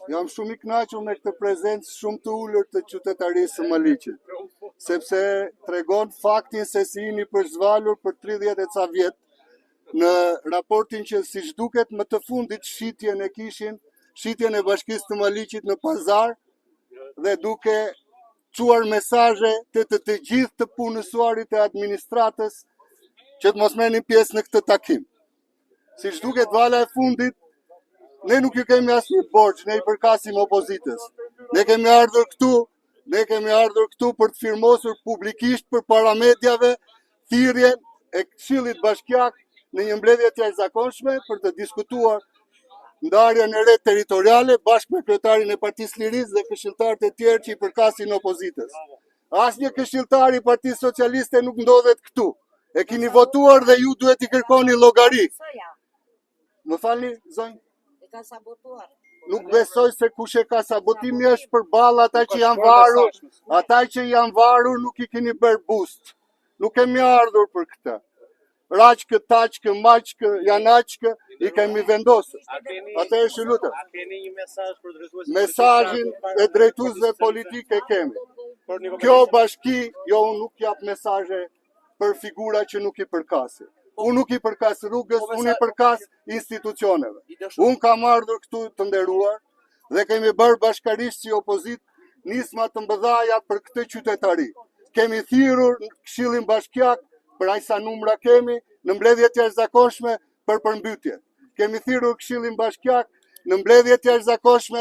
Jam shumë i kënaqur me këtë prezencë shumë të ulur të qytetarisë së Maliqit, sepse tregon faktin se si jeni përzvalur për 30 e ca vjet në raportin që siç duket më të fundit shitjen e Bashkisë të Maliqit në pazar dhe duke çuar mesazhe të gjithë të punësuarit e administratës që të mos merrnin pjesë në këtë takim. Siç duket vala e fundit, ne nuk ju kemi asnjë borxh, ne i përkasim opozitës. Ne kemi ardhur këtu për të firmosur publikisht përpara mediave thirrjen e Këshillit Bashkiak në një mbledhje të jashtëzakonshme për të diskutuar ndarjen e re territoriale bashkë me kryetarin e Partisë Lirisë dhe këshilltarët e tjerë që i përkasin opozitës. Asnjë këshilltar i Partisë Socialiste nuk ndodhet këtu. E keni votuar dhe ju duhet i kërkoni llogari. Më falni, zonjë? Ka sabotuar. Nuk besoj se kush e ka sabotimi është përballë ata që janë varur. Ata që janë varur nuk i keni bërë boost. Nuk kemi ardhur për këtë. Raqkë, taqkë, maqkë, janaçkë i kemi vendosur. Atëherë lutem. A keni një mesazh për drejtuesin? Mesazhin e drejtuesve politike kemi. Kjo bashki, unë nuk jap mesazhe për figura që nuk i përkasin. Unë nuk i përkas rrugës, unë i përkas institucioneve. Unë kam ardhur këtu të nderuar dhe kemi bërë bashkarisht si opozit nisma të mbëdhaja për këtë qytetari. Kemi thirrur Këshillin Bashkiak për aq sa numra kemi në mbledhje të jashtëzakonshme për përmbytje. Kemi thirrur Këshillin Bashkiak në mbledhje të jashtëzakonshme